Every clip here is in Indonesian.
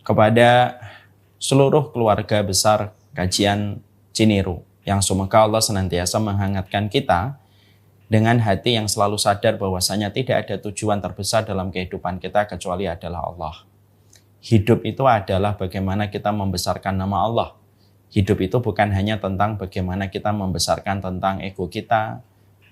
kepada seluruh keluarga besar kajian Ciniru, yang semoga Allah senantiasa menghangatkan kita dengan hati yang selalu sadar bahwasanya tidak ada tujuan terbesar dalam kehidupan kita kecuali adalah Allah. Hidup itu adalah bagaimana kita membesarkan nama Allah. Hidup itu bukan hanya tentang bagaimana kita membesarkan tentang ego kita,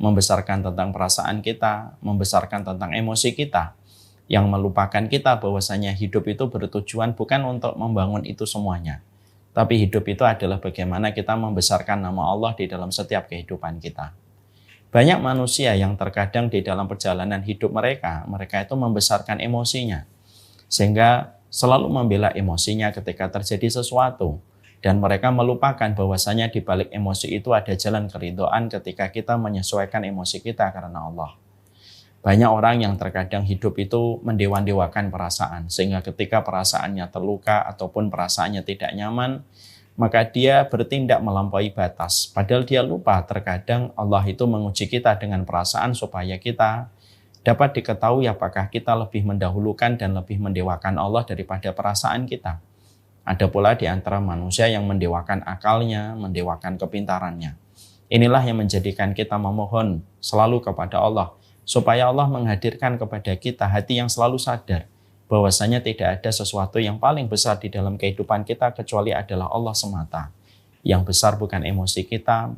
membesarkan tentang perasaan kita, membesarkan tentang emosi kita, yang melupakan kita bahwasanya hidup itu bertujuan bukan untuk membangun itu semuanya. Tapi hidup itu adalah bagaimana kita membesarkan nama Allah di dalam setiap kehidupan kita. Banyak manusia yang terkadang di dalam perjalanan hidup mereka itu membesarkan emosinya. Sehingga selalu membela emosinya ketika terjadi sesuatu. Dan mereka melupakan bahwasanya di balik emosi itu ada jalan keridhaan ketika kita menyesuaikan emosi kita karena Allah. Banyak orang yang terkadang hidup itu mendewa-dewakan perasaan. Sehingga ketika perasaannya terluka ataupun perasaannya tidak nyaman, maka dia bertindak melampaui batas. Padahal dia lupa terkadang Allah itu menguji kita dengan perasaan supaya kita dapat diketahui apakah kita lebih mendahulukan dan lebih mendewakan Allah daripada perasaan kita. Ada pula di antara manusia yang mendewakan akalnya, mendewakan kepintarannya. Inilah yang menjadikan kita memohon selalu kepada Allah, supaya Allah menghadirkan kepada kita hati yang selalu sadar bahwasanya tidak ada sesuatu yang paling besar di dalam kehidupan kita kecuali adalah Allah semata. Yang besar bukan emosi kita,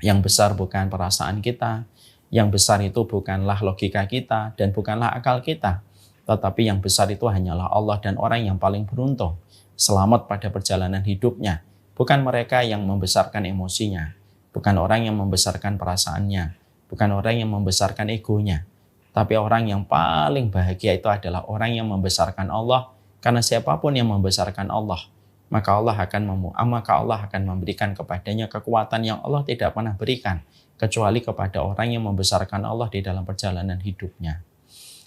yang besar bukan perasaan kita, yang besar itu bukanlah logika kita dan bukanlah akal kita, tetapi yang besar itu hanyalah Allah, dan orang yang paling beruntung selamat pada perjalanan hidupnya bukan mereka yang membesarkan emosinya, bukan orang yang membesarkan perasaannya, bukan orang yang membesarkan egonya, tapi orang yang paling bahagia itu adalah orang yang membesarkan Allah, karena siapapun yang membesarkan Allah, maka Allah akan memberikan kepadanya kekuatan yang Allah tidak pernah berikan kecuali kepada orang yang membesarkan Allah di dalam perjalanan hidupnya.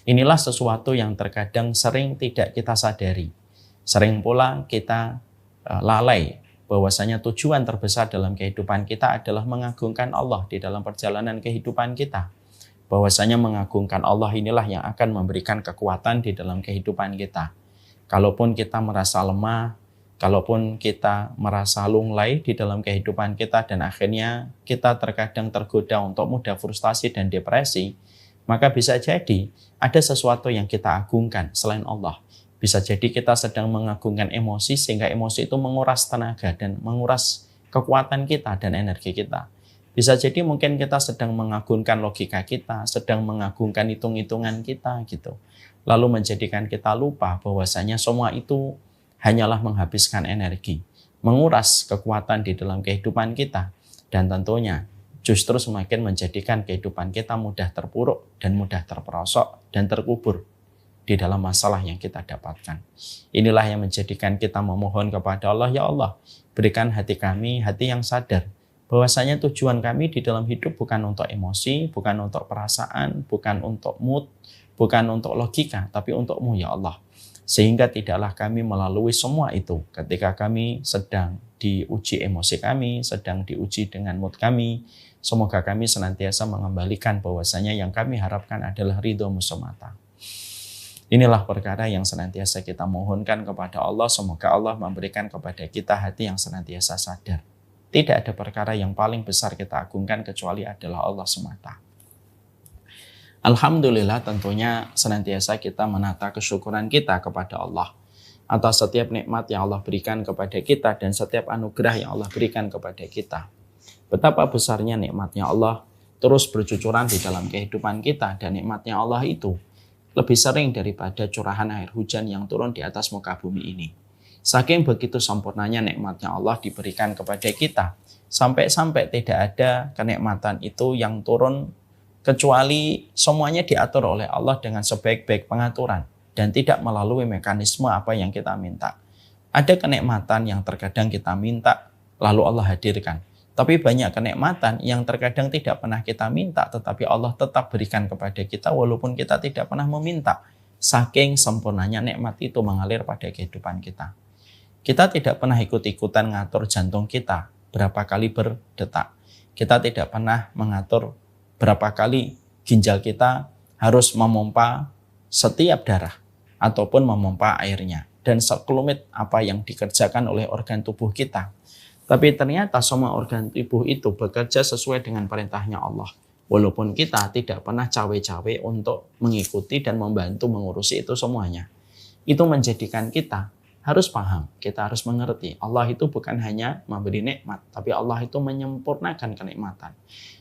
Inilah sesuatu yang terkadang sering tidak kita sadari. Sering pula kita lalai bahwasanya tujuan terbesar dalam kehidupan kita adalah mengagungkan Allah di dalam perjalanan kehidupan kita. Bahwasanya mengagungkan Allah inilah yang akan memberikan kekuatan di dalam kehidupan kita. Kalaupun kita merasa lemah, kalaupun kita merasa lunglai di dalam kehidupan kita dan akhirnya kita terkadang tergoda untuk mudah frustasi dan depresi, maka bisa jadi ada sesuatu yang kita agungkan selain Allah. Bisa jadi kita sedang mengagungkan emosi sehingga emosi itu menguras tenaga dan menguras kekuatan kita dan energi kita. Bisa jadi mungkin kita sedang mengagungkan logika kita, sedang mengagungkan hitung-hitungan kita gitu. Lalu menjadikan kita lupa bahwasanya semua itu hanyalah menghabiskan energi, menguras kekuatan di dalam kehidupan kita, dan tentunya justru semakin menjadikan kehidupan kita mudah terpuruk dan mudah terperosok dan terkubur di dalam masalah yang kita dapatkan. Inilah yang menjadikan kita memohon kepada Allah, ya Allah, berikan hati kami hati yang sadar bahwasanya tujuan kami di dalam hidup bukan untuk emosi, bukan untuk perasaan, bukan untuk mood, bukan untuk logika, tapi untukmu ya Allah. Sehingga tidaklah kami melalui semua itu ketika kami sedang diuji emosi kami, sedang diuji dengan mood kami. Semoga kami senantiasa mengembalikan bahwasanya yang kami harapkan adalah ridho-Mu semata. Inilah perkara yang senantiasa kita mohonkan kepada Allah. Semoga Allah memberikan kepada kita hati yang senantiasa sadar. Tidak ada perkara yang paling besar kita agungkan kecuali adalah Allah semata. Alhamdulillah, tentunya senantiasa kita menata kesyukuran kita kepada Allah atas setiap nikmat yang Allah berikan kepada kita dan setiap anugerah yang Allah berikan kepada kita. Betapa besarnya nikmatnya Allah terus bercucuran di dalam kehidupan kita, dan nikmatnya Allah itu lebih sering daripada curahan air hujan yang turun di atas muka bumi ini. Saking begitu sempurnanya nikmatnya Allah diberikan kepada kita, sampai-sampai tidak ada kenikmatan itu yang turun kecuali semuanya diatur oleh Allah dengan sebaik-baik pengaturan dan tidak melalui mekanisme apa yang kita minta. Ada kenikmatan yang terkadang kita minta lalu Allah hadirkan. Tapi banyak kenikmatan yang terkadang tidak pernah kita minta tetapi Allah tetap berikan kepada kita walaupun kita tidak pernah meminta. Saking sempurnanya nikmat itu mengalir pada kehidupan kita. Kita tidak pernah ikut-ikutan ngatur jantung kita berapa kali berdetak. Kita tidak pernah mengatur berapa kali ginjal kita harus memompa setiap darah ataupun memompa airnya. dan sekelumit apa yang dikerjakan oleh organ tubuh kita. Tapi ternyata semua organ tubuh itu bekerja sesuai dengan perintahnya Allah. Walaupun kita tidak pernah cawe-cawe untuk mengikuti dan membantu mengurusi itu semuanya. Itu menjadikan kita harus paham, kita harus mengerti. Allah itu bukan hanya memberi nikmat, tapi Allah itu menyempurnakan kenikmatan.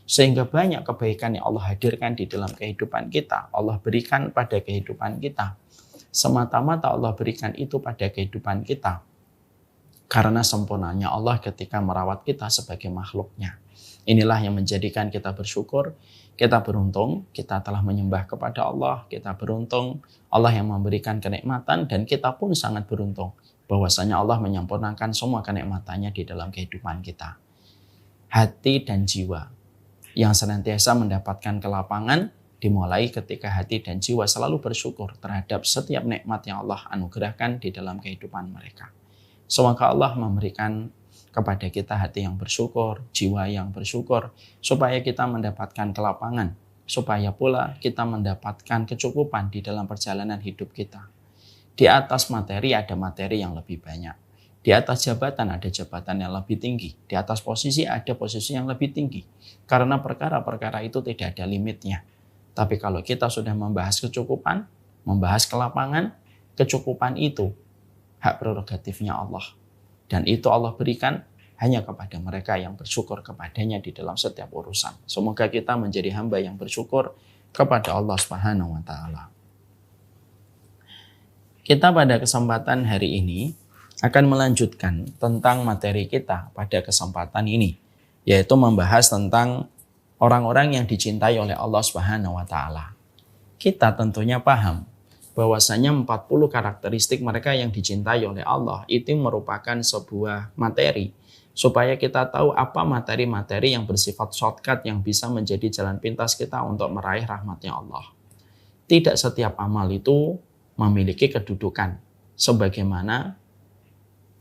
Sehingga banyak kebaikan yang Allah hadirkan di dalam kehidupan kita, Allah berikan pada kehidupan kita. Semata-mata Allah berikan itu pada kehidupan kita karena sempurnanya Allah ketika merawat kita sebagai makhluknya. Inilah yang menjadikan kita bersyukur, kita beruntung, kita telah menyembah kepada Allah, kita beruntung Allah yang memberikan kenikmatan, dan kita pun sangat beruntung bahwasanya Allah menyempurnakan semua kenikmatannya di dalam kehidupan kita. Hati dan jiwa yang senantiasa mendapatkan kelapangan dimulai ketika hati dan jiwa selalu bersyukur terhadap setiap nikmat yang Allah anugerahkan di dalam kehidupan mereka. Semoga Allah memberikan kepada kita hati yang bersyukur, jiwa yang bersyukur, supaya kita mendapatkan kelapangan, supaya pula kita mendapatkan kecukupan di dalam perjalanan hidup kita. Di atas materi ada materi yang lebih banyak. Di atas jabatan ada jabatan yang lebih tinggi. Di atas posisi ada posisi yang lebih tinggi. Karena perkara-perkara itu tidak ada limitnya. Tapi kalau kita sudah membahas kecukupan, membahas kelapangan, kecukupan itu hak prerogatifnya Allah. Dan itu Allah berikan hanya kepada mereka yang bersyukur kepadanya di dalam setiap urusan. Semoga kita menjadi hamba yang bersyukur kepada Allah Subhanahu wa Ta'ala. Kita pada kesempatan hari ini akan melanjutkan tentang materi kita pada kesempatan ini, yaitu membahas tentang orang-orang yang dicintai oleh Allah Subhanahu wa Ta'ala. Kita tentunya paham bahwasanya 40 karakteristik mereka yang dicintai oleh Allah itu merupakan sebuah materi, supaya kita tahu apa materi-materi yang bersifat shortcut yang bisa menjadi jalan pintas kita untuk meraih rahmatnya Allah. Tidak setiap amal itu memiliki kedudukan sebagaimana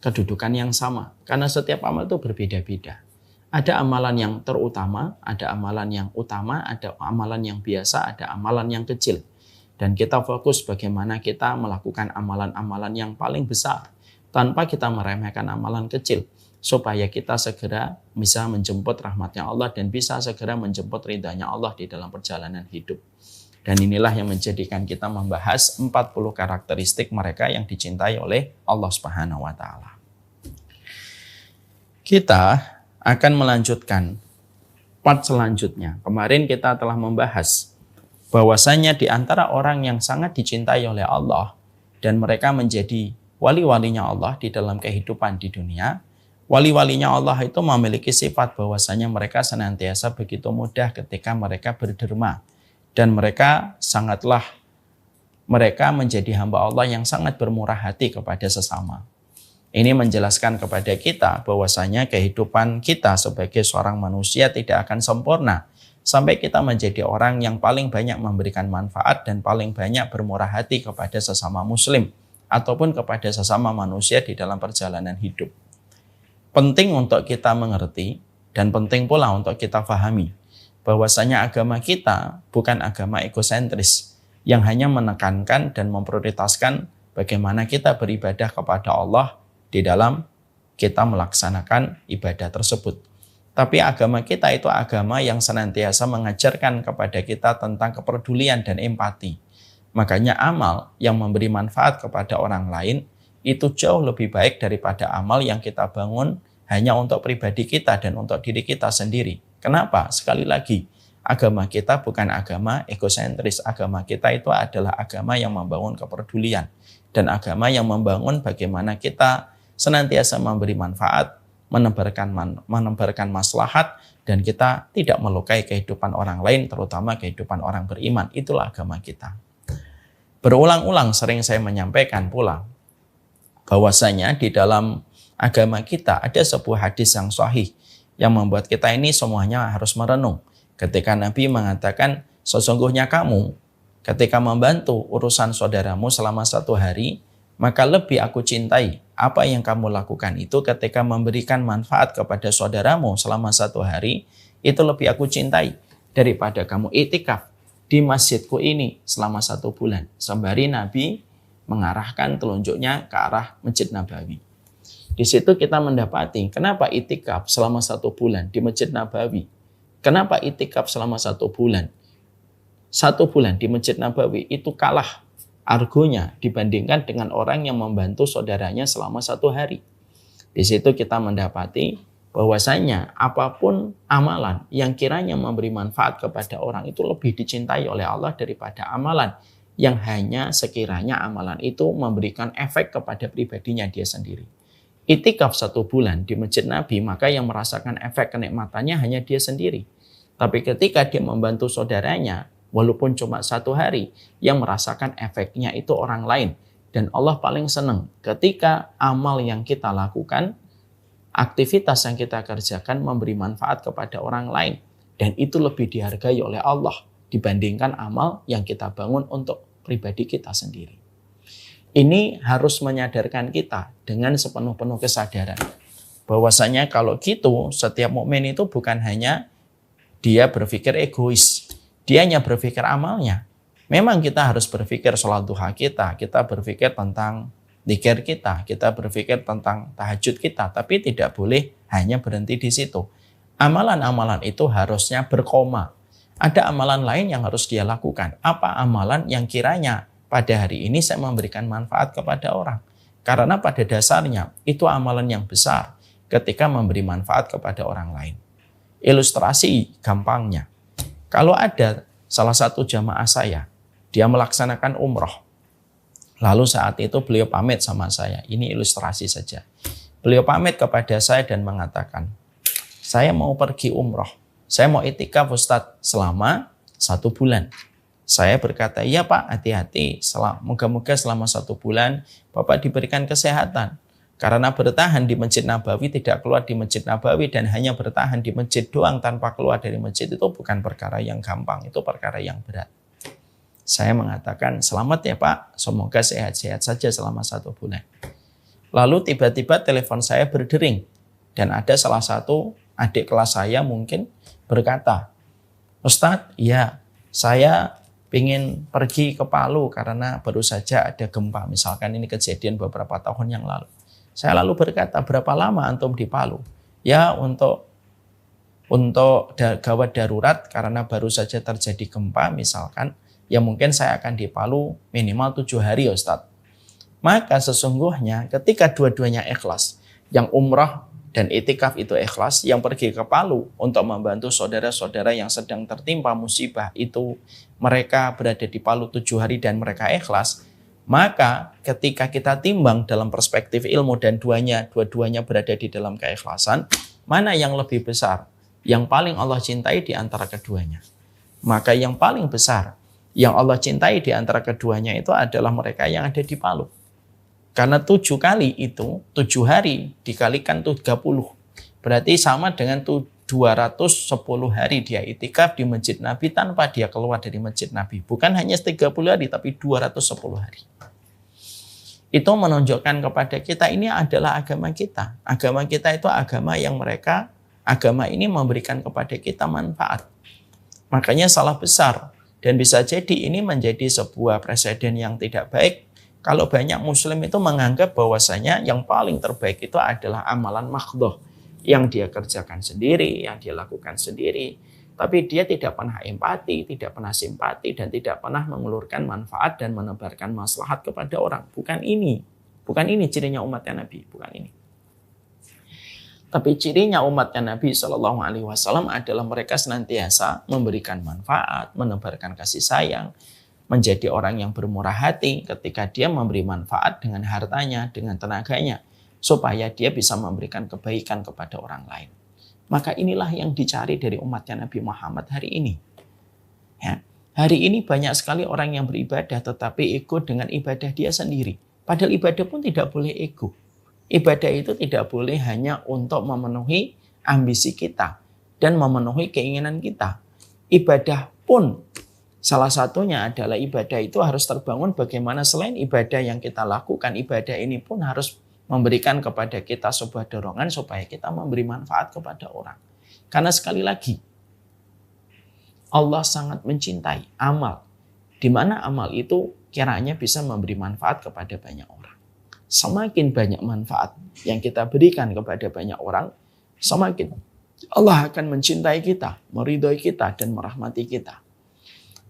kedudukan yang sama, karena setiap amal itu berbeda-beda. Ada amalan yang terutama, ada amalan yang utama, ada amalan yang biasa, ada amalan yang kecil. Dan kita fokus bagaimana kita melakukan amalan-amalan yang paling besar tanpa kita meremehkan amalan kecil, supaya kita segera bisa menjemput rahmatnya Allah dan bisa segera menjemput ridhanya Allah di dalam perjalanan hidup. Dan inilah yang menjadikan kita membahas 40 karakteristik mereka yang dicintai oleh Allah Subhanahu wa Ta'ala. Kita akan melanjutkan part selanjutnya. Kemarin kita telah membahas bahwasanya di antara orang yang sangat dicintai oleh Allah dan mereka menjadi wali-walinya Allah di dalam kehidupan di dunia, wali-walinya Allah itu memiliki sifat bahwasanya mereka senantiasa begitu mudah ketika mereka berderma, dan mereka menjadi hamba Allah yang sangat bermurah hati kepada sesama. Ini menjelaskan kepada kita bahwasanya kehidupan kita sebagai seorang manusia tidak akan sempurna sampai kita menjadi orang yang paling banyak memberikan manfaat dan paling banyak bermurah hati kepada sesama muslim ataupun kepada sesama manusia di dalam perjalanan hidup. Penting untuk kita mengerti dan penting pula untuk kita pahami bahwasanya agama kita bukan agama egosentris yang hanya menekankan dan memprioritaskan bagaimana kita beribadah kepada Allah di dalam kita melaksanakan ibadah tersebut. Tapi agama kita itu agama yang senantiasa mengajarkan kepada kita tentang kepedulian dan empati. Makanya amal yang memberi manfaat kepada orang lain itu jauh lebih baik daripada amal yang kita bangun hanya untuk pribadi kita dan untuk diri kita sendiri. Kenapa? Sekali lagi, agama kita bukan agama egosentris. Agama kita itu adalah agama yang membangun kepedulian dan agama yang membangun bagaimana kita senantiasa memberi manfaat, menebarkan maslahat, dan kita tidak melukai kehidupan orang lain, terutama kehidupan orang beriman. Itulah agama kita. Berulang-ulang sering saya menyampaikan pula bahwasanya di dalam agama kita ada sebuah hadis yang sahih yang membuat kita ini semuanya harus merenung. Ketika Nabi mengatakan, sesungguhnya kamu ketika membantu urusan saudaramu selama 1 hari, maka lebih aku cintai apa yang kamu lakukan itu ketika memberikan manfaat kepada saudaramu selama 1 hari, itu lebih aku cintai daripada kamu iktikaf di masjidku ini selama 1 bulan. Sembari Nabi mengarahkan telunjuknya ke arah Masjid Nabawi. Di situ kita mendapati kenapa itikaf selama 1 bulan di Masjid Nabawi. Kenapa itikaf selama 1 bulan? 1 bulan di Masjid Nabawi itu kalah argonya dibandingkan dengan orang yang membantu saudaranya selama 1 hari. Di situ kita mendapati bahwasanya apapun amalan yang kiranya memberi manfaat kepada orang itu lebih dicintai oleh Allah daripada amalan yang hanya sekiranya amalan itu memberikan efek kepada pribadinya dia sendiri. Itikaf 1 bulan di Masjid Nabi, maka yang merasakan efek kenikmatannya hanya dia sendiri. Tapi ketika dia membantu saudaranya, walaupun cuma 1 hari, yang merasakan efeknya itu orang lain. Dan Allah paling senang ketika amal yang kita lakukan, aktivitas yang kita kerjakan memberi manfaat kepada orang lain. Dan itu lebih dihargai oleh Allah dibandingkan amal yang kita bangun untuk pribadi kita sendiri. Ini harus menyadarkan kita dengan sepenuh-penuh kesadaran. Bahwasanya kalau gitu, setiap mukmin itu bukan hanya dia berpikir egois. Dia hanya berpikir amalnya. Memang kita harus berpikir sholat duha kita berpikir tentang dzikir kita berpikir tentang tahajud kita. Tapi tidak boleh hanya berhenti di situ. Amalan-amalan itu harusnya berkoma. Ada amalan lain yang harus dia lakukan. Apa amalan yang kiranya pada hari ini saya memberikan manfaat kepada orang. Karena pada dasarnya itu amalan yang besar ketika memberi manfaat kepada orang lain. Ilustrasi gampangnya. Kalau ada salah satu jamaah saya, dia melaksanakan umroh. Lalu saat itu beliau pamit sama saya. Ini ilustrasi saja. Beliau pamit kepada saya dan mengatakan, saya mau pergi umroh. Saya mau itikaf Ustadz selama 1 bulan. Saya berkata, iya Pak, hati-hati. Moga-moga selama 1 bulan Bapak diberikan kesehatan. Karena bertahan di Masjid Nabawi, tidak keluar di Masjid Nabawi, dan hanya bertahan di masjid doang tanpa keluar dari masjid itu bukan perkara yang gampang, itu perkara yang berat. Saya mengatakan, selamat ya Pak, semoga sehat-sehat saja selama 1 bulan. Lalu tiba-tiba telepon saya berdering. Dan ada salah satu adik kelas saya mungkin berkata, Ustadz, ya saya ingin pergi ke Palu karena baru saja ada gempa. Misalkan ini kejadian beberapa tahun yang lalu. Saya lalu berkata, berapa lama antum di Palu? Ya untuk gawat darurat karena baru saja terjadi gempa misalkan, ya mungkin saya akan di Palu minimal 7 hari Ustadz. Maka sesungguhnya ketika dua-duanya ikhlas, yang umrah dan itikaf itu ikhlas, yang pergi ke Palu untuk membantu saudara-saudara yang sedang tertimpa musibah itu, mereka berada di Palu 7 hari dan mereka ikhlas, maka ketika kita timbang dalam perspektif ilmu dan dua-duanya berada di dalam keikhlasan, mana yang lebih besar? Yang paling Allah cintai di antara keduanya. Maka yang paling besar, yang Allah cintai di antara keduanya itu adalah mereka yang ada di Palu. Karena 7 kali itu, 7 hari dikalikan 30. Berarti sama dengan 210 hari dia itikaf di Masjid Nabi tanpa dia keluar dari Masjid Nabi. Bukan hanya 30 hari, tapi 210 hari. Itu menunjukkan kepada kita ini adalah agama kita. Agama kita itu agama yang agama ini memberikan kepada kita manfaat. Makanya salah besar. Dan bisa jadi ini menjadi sebuah presiden yang tidak baik. Kalau banyak muslim itu menganggap bahwasanya yang paling terbaik itu adalah amalan makhdoh. Yang dia kerjakan sendiri, yang dia lakukan sendiri. Tapi dia tidak pernah empati, tidak pernah simpati, dan tidak pernah mengulurkan manfaat dan menebarkan maslahat kepada orang. Bukan ini cirinya umatnya Nabi, bukan ini. Tapi cirinya umatnya Nabi SAW adalah mereka senantiasa memberikan manfaat, menebarkan kasih sayang, menjadi orang yang bermurah hati ketika dia memberi manfaat dengan hartanya, dengan tenaganya, supaya dia bisa memberikan kebaikan kepada orang lain. Maka inilah yang dicari dari umatnya Nabi Muhammad hari ini. Ya, hari ini banyak sekali orang yang beribadah tetapi ego dengan ibadah dia sendiri. Padahal ibadah pun tidak boleh ego. Ibadah itu tidak boleh hanya untuk memenuhi ambisi kita dan memenuhi keinginan kita. Ibadah pun salah satunya adalah ibadah itu harus terbangun bagaimana selain ibadah yang kita lakukan, ibadah ini pun harus memberikan kepada kita sebuah dorongan supaya kita memberi manfaat kepada orang. Karena sekali lagi, Allah sangat mencintai amal. Di mana amal itu kiranya bisa memberi manfaat kepada banyak orang. Semakin banyak manfaat yang kita berikan kepada banyak orang, semakin Allah akan mencintai kita, meridhoi kita, dan merahmati kita.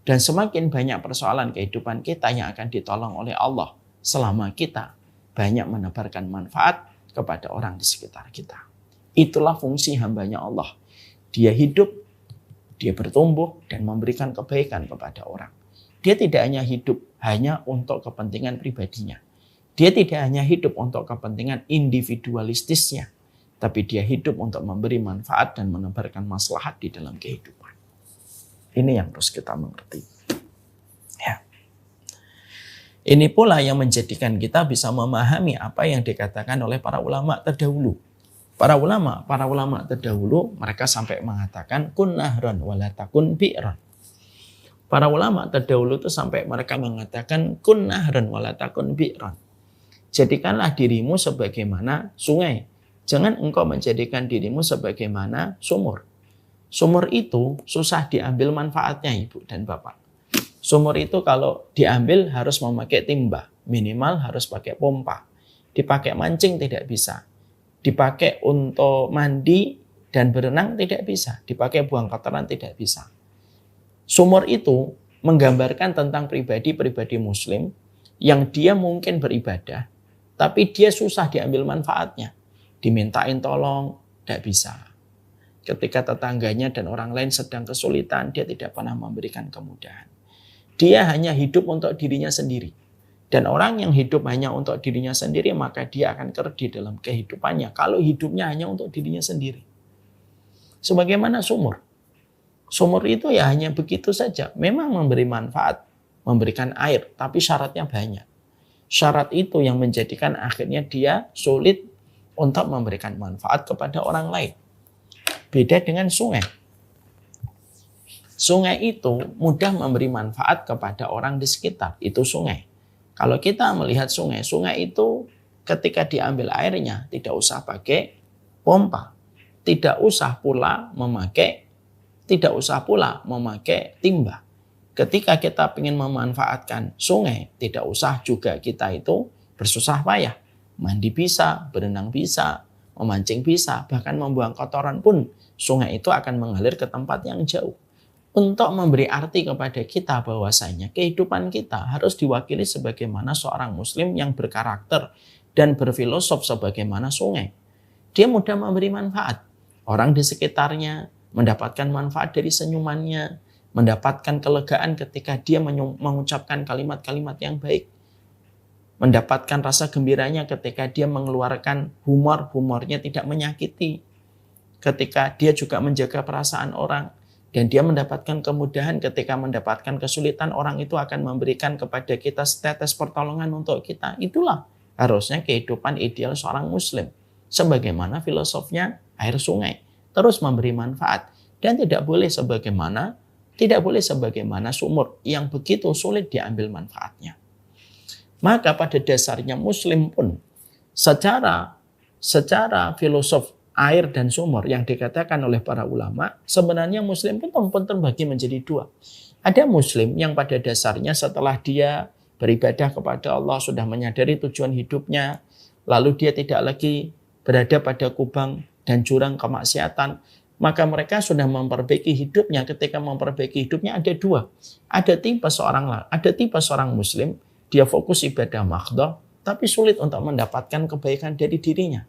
Dan semakin banyak persoalan kehidupan kita yang akan ditolong oleh Allah selama kita banyak menebarkan manfaat kepada orang di sekitar kita. Itulah fungsi hambanya Allah. Dia hidup, dia bertumbuh, dan memberikan kebaikan kepada orang. Dia tidak hanya hidup hanya untuk kepentingan pribadinya. Dia tidak hanya hidup untuk kepentingan individualistisnya, tapi dia hidup untuk memberi manfaat dan menebarkan maslahat di dalam kehidupan. Ini yang harus kita mengerti. Ya. Ini pula yang menjadikan kita bisa memahami apa yang dikatakan oleh para ulama terdahulu. Para ulama terdahulu mereka sampai mengatakan kun nahran wala takun bi'ran. Para ulama terdahulu itu sampai mereka mengatakan kun nahran wala takun bi'ran. Jadikanlah dirimu sebagaimana sungai. Jangan engkau menjadikan dirimu sebagaimana sumur. Sumur itu susah diambil manfaatnya, Ibu dan Bapak. Sumur itu kalau diambil harus memakai timba. Minimal harus pakai pompa. Dipakai mancing tidak bisa. Dipakai untuk mandi dan berenang tidak bisa. Dipakai buang kotoran tidak bisa. Sumur itu menggambarkan tentang pribadi-pribadi muslim yang dia mungkin beribadah, tapi dia susah diambil manfaatnya. Dimintain tolong, tidak bisa. Ketika tetangganya dan orang lain sedang kesulitan, dia tidak pernah memberikan kemudahan. Dia hanya hidup untuk dirinya sendiri. Dan orang yang hidup hanya untuk dirinya sendiri, maka dia akan kerdi dalam kehidupannya. Kalau hidupnya hanya untuk dirinya sendiri. Sebagaimana sumur. Sumur itu ya hanya begitu saja. Memang memberi manfaat, memberikan air, tapi syaratnya banyak. Syarat itu yang menjadikan akhirnya dia sulit untuk memberikan manfaat kepada orang lain. Beda dengan sungai. Sungai itu mudah memberi manfaat kepada orang di sekitar. Itu sungai. Kalau kita melihat sungai, sungai itu ketika diambil airnya tidak usah pakai pompa. Tidak usah pula memakai timba. Ketika kita ingin memanfaatkan sungai, tidak usah juga kita itu bersusah payah. Mandi bisa, berenang bisa, memancing bisa, bahkan membuang kotoran pun sungai itu akan mengalir ke tempat yang jauh. Untuk memberi arti kepada kita bahwasanya kehidupan kita harus diwakili sebagaimana seorang muslim yang berkarakter dan berfilosof sebagaimana sungai. Dia mudah memberi manfaat. Orang di sekitarnya mendapatkan manfaat dari senyumannya, mendapatkan kelegaan ketika dia mengucapkan kalimat-kalimat yang baik, mendapatkan rasa gembiranya ketika dia mengeluarkan humornya tidak menyakiti, ketika dia juga menjaga perasaan orang, dan dia mendapatkan kemudahan ketika mendapatkan kesulitan, orang itu akan memberikan kepada kita setetes pertolongan untuk kita. Itulah harusnya kehidupan ideal seorang muslim, sebagaimana filosofnya air sungai. Terus memberi manfaat dan tidak boleh sebagaimana sumur yang begitu sulit diambil manfaatnya. Maka pada dasarnya muslim pun secara filosof air dan sumur yang dikatakan oleh para ulama, sebenarnya muslim pun terbagi menjadi dua. Ada muslim yang pada dasarnya setelah dia beribadah kepada Allah, sudah menyadari tujuan hidupnya, lalu dia tidak lagi berada pada kubang dan jurang kemaksiatan, maka mereka sudah memperbaiki hidupnya. Ketika memperbaiki hidupnya ada dua. Ada tipe seorang muslim, dia fokus ibadah mahdhah, tapi sulit untuk mendapatkan kebaikan dari dirinya.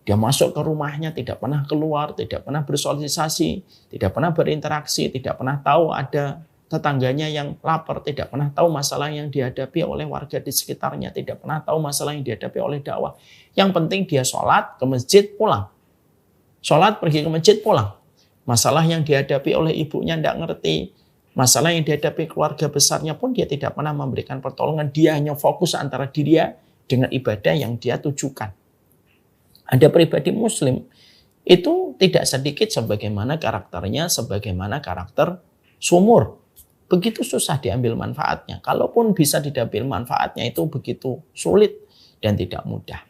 Dia masuk ke rumahnya, tidak pernah keluar, tidak pernah bersosialisasi, tidak pernah berinteraksi, tidak pernah tahu ada tetangganya yang lapar, tidak pernah tahu masalah yang dihadapi oleh warga di sekitarnya, tidak pernah tahu masalah yang dihadapi oleh dakwah. Yang penting dia sholat, ke masjid, pulang. Sholat, pergi ke masjid, pulang. Masalah yang dihadapi oleh ibunya tidak ngerti. Masalah yang dihadapi keluarga besarnya pun dia tidak pernah memberikan pertolongan. Dia hanya fokus antara dia dengan ibadah yang dia tujukan. Ada pribadi muslim itu tidak sedikit sebagaimana karakternya, sebagaimana karakter sumur. Begitu susah diambil manfaatnya. Kalaupun bisa diambil manfaatnya itu begitu sulit dan tidak mudah.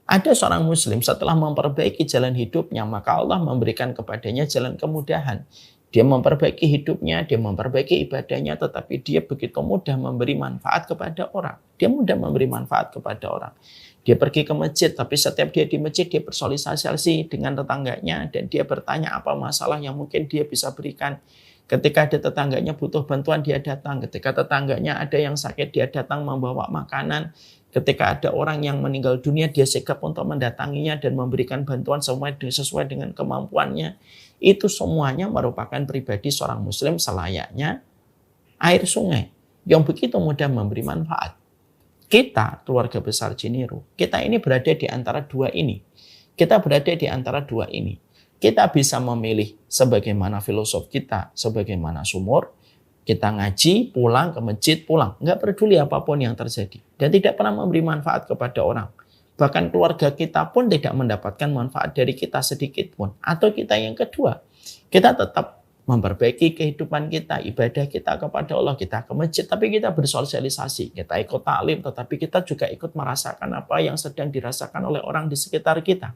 Ada seorang muslim setelah memperbaiki jalan hidupnya, maka Allah memberikan kepadanya jalan kemudahan. Dia memperbaiki hidupnya, dia memperbaiki ibadahnya, tetapi dia begitu mudah memberi manfaat kepada orang. Dia mudah memberi manfaat kepada orang. Dia pergi ke masjid, tapi setiap dia di masjid, dia bersosialisasi dengan tetangganya, dan dia bertanya apa masalah yang mungkin dia bisa berikan. Ketika ada tetangganya butuh bantuan, dia datang. Ketika tetangganya ada yang sakit, dia datang membawa makanan. Ketika ada orang yang meninggal dunia, dia sigap untuk mendatanginya dan memberikan bantuan sesuai dengan kemampuannya. Itu semuanya merupakan pribadi seorang muslim selayaknya air sungai yang begitu mudah memberi manfaat. Kita, keluarga besar Ciniru, kita ini berada di antara dua ini. Kita berada di antara dua ini. Kita bisa memilih sebagaimana filosof kita, sebagaimana sumur. Kita ngaji, pulang ke masjid, pulang. Nggak peduli apapun yang terjadi. Dan tidak pernah memberi manfaat kepada orang. Bahkan keluarga kita pun tidak mendapatkan manfaat dari kita sedikit pun. Atau kita yang kedua, kita tetap memperbaiki kehidupan kita, ibadah kita kepada Allah, kita ke masjid, tapi kita bersosialisasi, kita ikut taklim, tetapi kita juga ikut merasakan apa yang sedang dirasakan oleh orang di sekitar kita.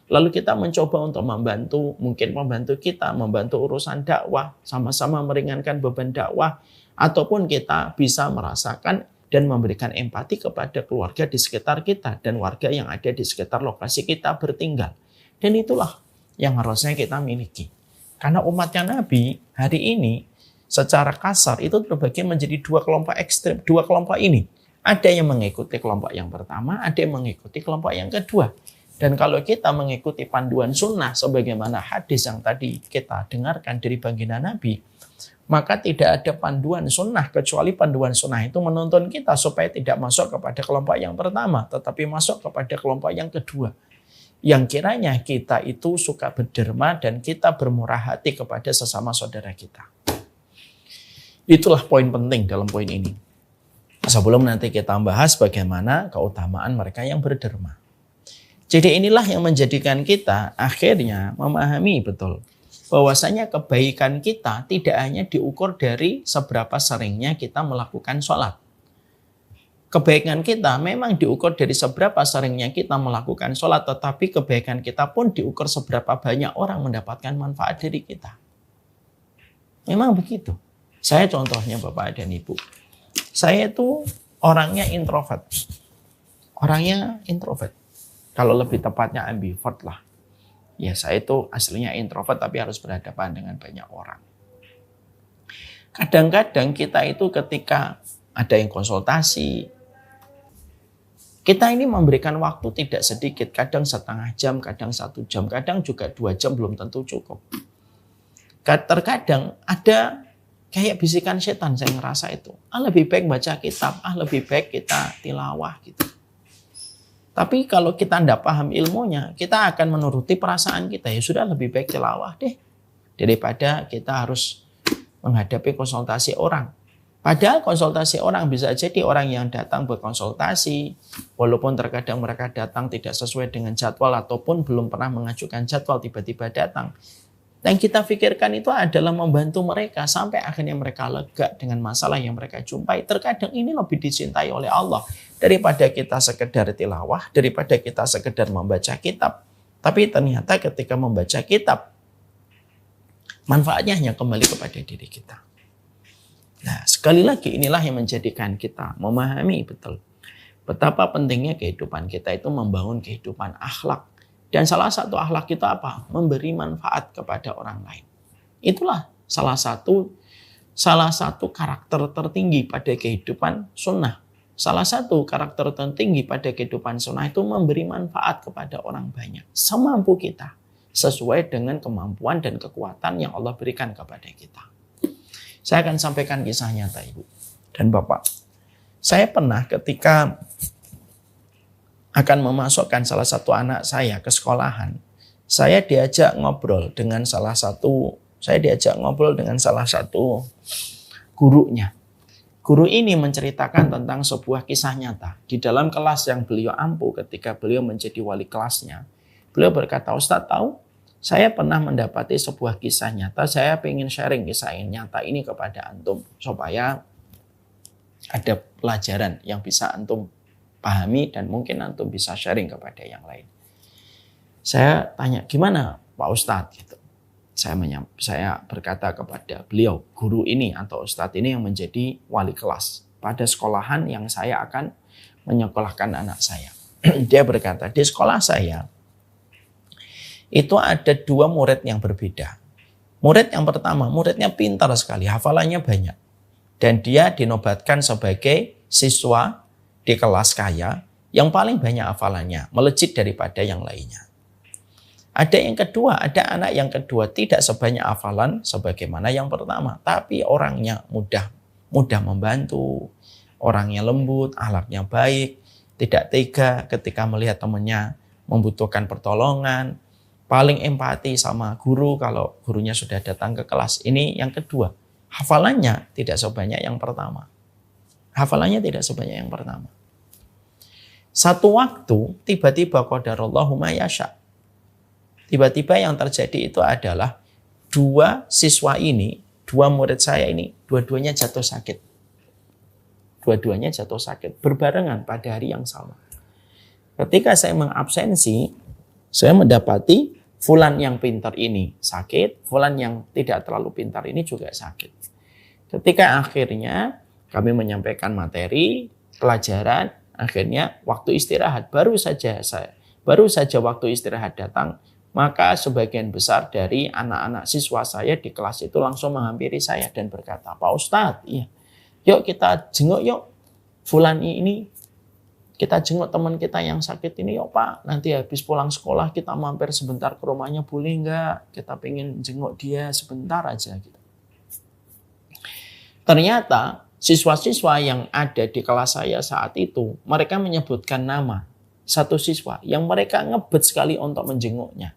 Lalu kita mencoba untuk membantu, mungkin membantu kita, membantu urusan dakwah, sama-sama meringankan beban dakwah, ataupun kita bisa merasakan dan memberikan empati kepada keluarga di sekitar kita dan warga yang ada di sekitar lokasi kita bertinggal. Dan itulah yang harusnya kita miliki. Karena umatnya Nabi hari ini secara kasar itu terbagi menjadi dua kelompok ekstrem, dua kelompok ini. Ada yang mengikuti kelompok yang pertama, ada yang mengikuti kelompok yang kedua. Dan kalau kita mengikuti panduan sunnah sebagaimana hadis yang tadi kita dengarkan dari baginda Nabi, maka tidak ada panduan sunnah kecuali panduan sunnah itu menuntun kita supaya tidak masuk kepada kelompok yang pertama, tetapi masuk kepada kelompok yang kedua. Yang kiranya kita itu suka berderma dan kita bermurah hati kepada sesama saudara kita. Itulah poin penting dalam poin ini. Sebelum nanti kita bahas bagaimana keutamaan mereka yang berderma. Jadi inilah yang menjadikan kita akhirnya memahami betul bahwasanya kebaikan kita tidak hanya diukur dari seberapa seringnya kita melakukan sholat. Kebaikan kita memang diukur dari seberapa seringnya kita melakukan sholat, tetapi kebaikan kita pun diukur seberapa banyak orang mendapatkan manfaat dari kita. Memang begitu. Saya contohnya Bapak dan Ibu. Saya itu orangnya introvert. Orangnya introvert. Kalau lebih tepatnya ambivert lah. Ya saya itu aslinya introvert tapi harus berhadapan dengan banyak orang. Kadang-kadang kita itu ketika ada yang konsultasi, kita ini memberikan waktu tidak sedikit. Kadang setengah jam, kadang 1 jam, kadang juga 2 jam belum tentu cukup. Terkadang ada kayak bisikan setan saya ngerasa itu. Lebih baik baca kitab, lebih baik kita tilawah gitu. Tapi kalau kita tidak paham ilmunya, kita akan menuruti perasaan kita. Ya sudah lebih baik tilawah deh. Daripada kita harus menghadapi konsultasi orang. Padahal konsultasi orang bisa jadi orang yang datang berkonsultasi. Walaupun terkadang mereka datang tidak sesuai dengan jadwal ataupun belum pernah mengajukan jadwal tiba-tiba datang. Yang kita pikirkan itu adalah membantu mereka sampai akhirnya mereka lega dengan masalah yang mereka jumpai. Terkadang ini lebih dicintai oleh Allah daripada kita sekedar tilawah, daripada kita sekedar membaca kitab. Tapi ternyata ketika membaca kitab, manfaatnya hanya kembali kepada diri kita. Nah, sekali lagi inilah yang menjadikan kita memahami betul betapa pentingnya kehidupan kita itu membangun kehidupan akhlak. Dan salah satu akhlak kita apa? Memberi manfaat kepada orang lain. Itulah salah satu karakter tertinggi pada kehidupan sunnah. Salah satu karakter tertinggi pada kehidupan sunnah itu memberi manfaat kepada orang banyak. Semampu kita. Sesuai dengan kemampuan dan kekuatan yang Allah berikan kepada kita. Saya akan sampaikan kisah nyata Ibu dan Bapak. Saya pernah ketika akan memasukkan salah satu anak saya ke sekolahan, saya diajak ngobrol dengan salah satu gurunya. Guru ini menceritakan tentang sebuah kisah nyata. Di dalam kelas yang beliau ampu ketika beliau menjadi wali kelasnya, beliau berkata, "Ustadz tahu, saya pernah mendapati sebuah kisah nyata, saya ingin sharing kisah nyata ini kepada antum, supaya ada pelajaran yang bisa antum pahami dan mungkin antum bisa sharing kepada yang lain." Saya tanya, "Gimana Pak Ustadz?" Gitu. Saya berkata kepada beliau, guru ini atau ustadz ini yang menjadi wali kelas pada sekolahan yang saya akan menyekolahkan anak saya. Dia berkata, di sekolah saya itu ada 2 murid yang berbeda. Murid yang pertama, muridnya pintar sekali, hafalannya banyak. Dan dia dinobatkan sebagai siswa di kelas kaya yang paling banyak hafalannya, melejit daripada yang lainnya. Ada yang kedua, ada anak yang kedua tidak sebanyak hafalan sebagaimana yang pertama, tapi orangnya mudah membantu, orangnya lembut, akhlaknya baik, tidak tega ketika melihat temannya membutuhkan pertolongan, paling empati sama guru kalau gurunya sudah datang ke kelas. Ini yang kedua, hafalannya tidak sebanyak yang pertama. Hafalannya tidak sebanyak yang pertama. Satu waktu tiba-tiba qadarallahu ma yasha. Tiba-tiba yang terjadi itu adalah 2 siswa ini, 2 murid saya ini, dua-duanya jatuh sakit. Dua-duanya jatuh sakit berbarengan pada hari yang sama. Ketika saya mengabsensi, saya mendapati fulan yang pintar ini sakit, fulan yang tidak terlalu pintar ini juga sakit. Ketika akhirnya kami menyampaikan materi, pelajaran, akhirnya waktu istirahat, baru saja waktu istirahat datang, maka sebagian besar dari anak-anak siswa saya di kelas itu langsung menghampiri saya dan berkata, Pak Ustadz, iya, yuk kita jenguk yuk fulan ini, kita jenguk teman kita yang sakit ini yuk Pak, nanti habis pulang sekolah kita mampir sebentar ke rumahnya boleh nggak? Kita pengen jenguk dia sebentar aja gitu. Ternyata siswa-siswa yang ada di kelas saya saat itu, mereka menyebutkan nama satu siswa yang mereka ngebet sekali untuk menjenguknya.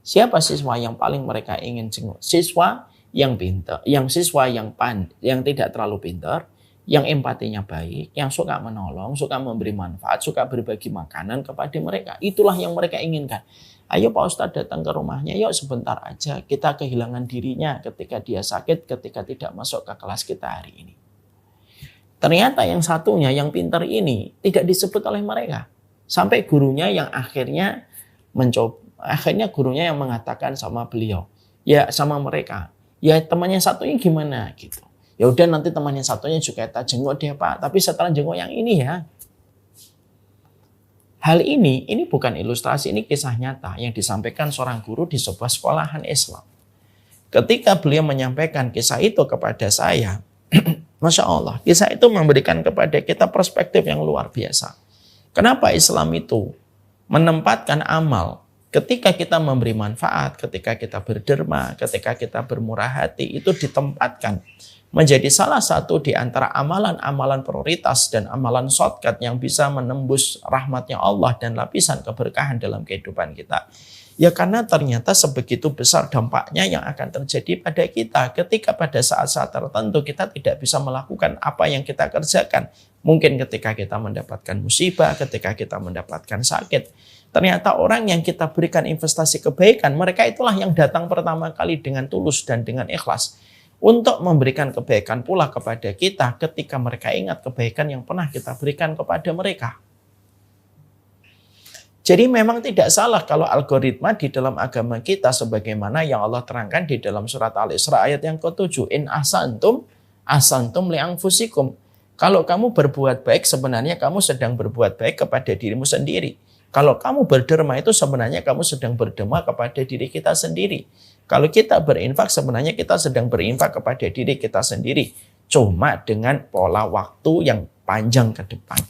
Siapa siswa yang paling mereka ingin jenguk? Siswa yang pintar, yang tidak terlalu pintar, yang empatinya baik, yang suka menolong, suka memberi manfaat, suka berbagi makanan kepada mereka. Itulah yang mereka inginkan. Ayo Pak Ustadz datang ke rumahnya, yuk sebentar aja. Kita kehilangan dirinya ketika dia sakit, ketika tidak masuk ke kelas kita hari ini. Ternyata yang satunya, yang pintar ini tidak disebut oleh mereka. Sampai gurunya yang akhirnya gurunya yang mengatakan sama beliau, ya sama mereka, ya temannya satunya gimana gitu. Ya udah nanti temannya satunya juga kita jenguk dia Pak, tapi setelah jenguk yang ini ya. Hal ini bukan ilustrasi, ini kisah nyata yang disampaikan seorang guru di sebuah sekolahan Islam. Ketika beliau menyampaikan kisah itu kepada saya, Masya Allah, kisah itu memberikan kepada kita perspektif yang luar biasa. Kenapa Islam itu menempatkan amal ketika kita memberi manfaat, ketika kita berderma, ketika kita bermurah hati, itu ditempatkan menjadi salah satu di antara amalan-amalan prioritas dan amalan shortcut yang bisa menembus rahmatnya Allah dan lapisan keberkahan dalam kehidupan kita. Ya karena ternyata sebegitu besar dampaknya yang akan terjadi pada kita ketika pada saat-saat tertentu kita tidak bisa melakukan apa yang kita kerjakan. Mungkin ketika kita mendapatkan musibah, ketika kita mendapatkan sakit. Ternyata orang yang kita berikan investasi kebaikan, mereka itulah yang datang pertama kali dengan tulus dan dengan ikhlas untuk memberikan kebaikan pula kepada kita ketika mereka ingat kebaikan yang pernah kita berikan kepada mereka. Jadi memang tidak salah kalau algoritma di dalam agama kita sebagaimana yang Allah terangkan di dalam surat Al-Isra ayat yang ke-7. In ahsantum li anfusikum. Kalau kamu berbuat baik sebenarnya kamu sedang berbuat baik kepada dirimu sendiri. Kalau kamu berderma itu sebenarnya kamu sedang berderma kepada diri kita sendiri. Kalau kita berinfak sebenarnya kita sedang berinfak kepada diri kita sendiri. Cuma dengan pola waktu yang panjang ke depan.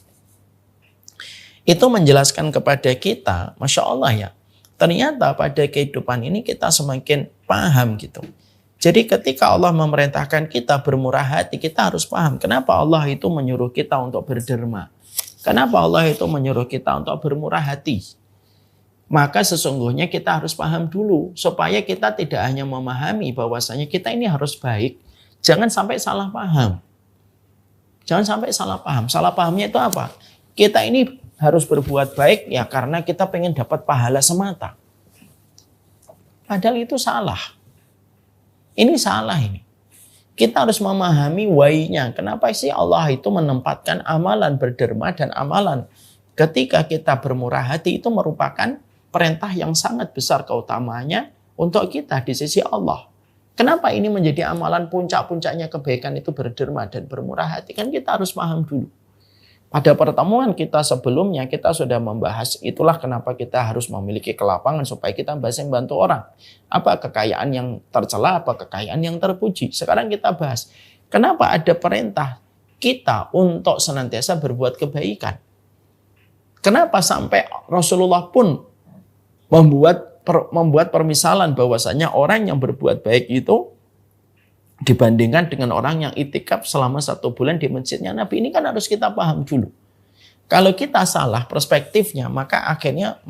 Itu menjelaskan kepada kita, Masya Allah ya, ternyata pada kehidupan ini kita semakin paham gitu. Jadi ketika Allah memerintahkan kita bermurah hati, kita harus paham kenapa Allah itu menyuruh kita untuk berderma. Kenapa Allah itu menyuruh kita untuk bermurah hati. Maka sesungguhnya kita harus paham dulu, supaya kita tidak hanya memahami bahwasanya kita ini harus baik. Jangan sampai salah paham. Jangan sampai salah paham. Salah pahamnya itu apa? Kita ini harus berbuat baik ya karena kita pengen dapat pahala semata. Padahal itu salah. Ini salah ini. Kita harus memahami why-nya. Kenapa sih Allah itu menempatkan amalan berderma dan amalan ketika kita bermurah hati itu merupakan perintah yang sangat besar keutamaannya untuk kita di sisi Allah. Kenapa ini menjadi amalan puncak-puncaknya kebaikan itu berderma dan bermurah hati? Kan kita harus paham dulu. Pada pertemuan kita sebelumnya kita sudah membahas itulah kenapa kita harus memiliki kelapangan supaya kita bisa membantu orang. Apa kekayaan yang tercela, apa kekayaan yang terpuji. Sekarang kita bahas kenapa ada perintah kita untuk senantiasa berbuat kebaikan. Kenapa sampai Rasulullah pun membuat permisalan bahwasanya orang yang berbuat baik itu dibandingkan dengan orang yang itikaf selama 1 bulan di masjidnya Nabi. Ini kan harus kita paham dulu. Kalau kita salah perspektifnya, maka akhirnya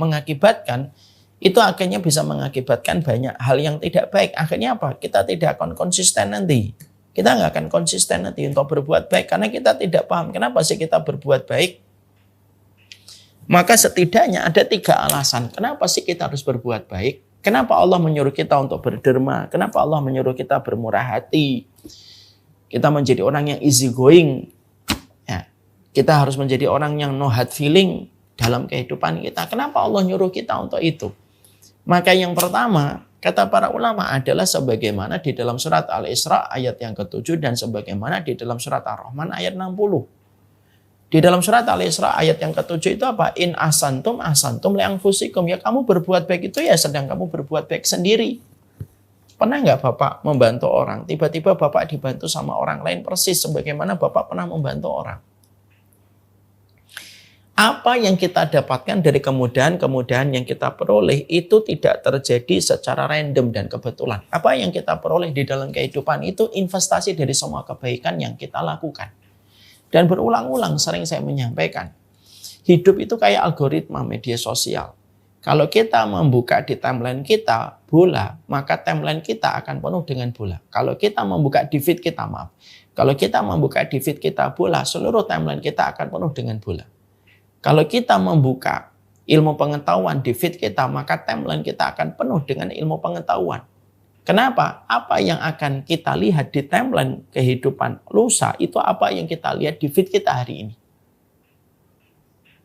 bisa mengakibatkan banyak hal yang tidak baik. Akhirnya apa? Kita tidak akan konsisten nanti. Kita nggak akan konsisten nanti untuk berbuat baik. Karena kita tidak paham kenapa sih kita berbuat baik. Maka setidaknya ada 3 alasan. Kenapa sih kita harus berbuat baik? Kenapa Allah menyuruh kita untuk berderma? Kenapa Allah menyuruh kita bermurah hati? Kita menjadi orang yang easy going. Ya, kita harus menjadi orang yang no hard feeling dalam kehidupan kita. Kenapa Allah nyuruh kita untuk itu? Maka yang pertama, kata para ulama adalah sebagaimana di dalam surat Al-Isra ayat yang ke-7 dan sebagaimana di dalam surat Ar-Rahman ayat 60. Di dalam surat Al-Isra ayat yang ke-7 itu apa? In asantum li anfusikum. Ya kamu berbuat baik itu ya sedang kamu berbuat baik sendiri. Pernah nggak Bapak membantu orang? Tiba-tiba Bapak dibantu sama orang lain persis sebagaimana Bapak pernah membantu orang. Apa yang kita dapatkan dari kemudahan-kemudahan yang kita peroleh itu tidak terjadi secara random dan kebetulan. Apa yang kita peroleh di dalam kehidupan itu investasi dari semua kebaikan yang kita lakukan. Dan berulang-ulang sering saya menyampaikan, hidup itu kayak algoritma media sosial. Kalau kita membuka di timeline kita bola, maka timeline kita akan penuh dengan bola. Kalau kita membuka di feed kita, kalau kita membuka di feed kita bola, seluruh timeline kita akan penuh dengan bola. Kalau kita membuka ilmu pengetahuan di feed kita, maka timeline kita akan penuh dengan ilmu pengetahuan. Kenapa? Apa yang akan kita lihat di timeline kehidupan lusa, itu apa yang kita lihat di feed kita hari ini.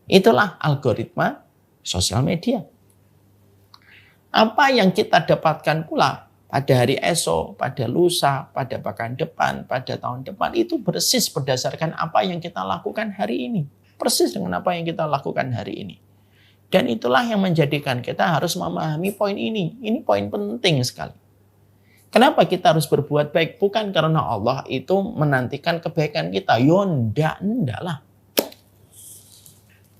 Itulah algoritma sosial media. Apa yang kita dapatkan pula pada hari esok, pada lusa, pada pekan depan, pada tahun depan, itu persis berdasarkan apa yang kita lakukan hari ini. Persis dengan apa yang kita lakukan hari ini. Dan itulah yang menjadikan kita harus memahami poin ini. Ini poin penting sekali. Kenapa kita harus berbuat baik? Bukan karena Allah itu menantikan kebaikan kita. Enggak lah.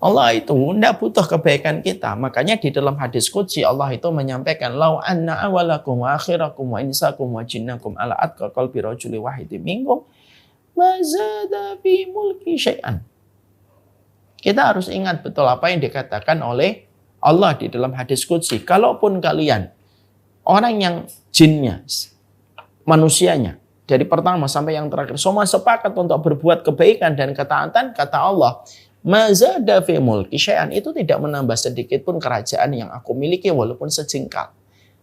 Allah itu enggak butuh kebaikan kita. Makanya di dalam hadis qudsi Allah itu menyampaikan, "Lau anna awalakum wa akhirakum wa insakum wa jinnakum ala atqa qalbi rajuli wahidin minkum ma zada fi mulki syai'an." Kita harus ingat betul apa yang dikatakan oleh Allah di dalam hadis qudsi. Kalaupun kalian orang yang jinnya, manusianya, dari pertama sampai yang terakhir, semua sepakat untuk berbuat kebaikan dan ketaatan, kata Allah, mazada fi mulki syai'an, itu tidak menambah sedikit pun kerajaan yang aku miliki walaupun sejengkal.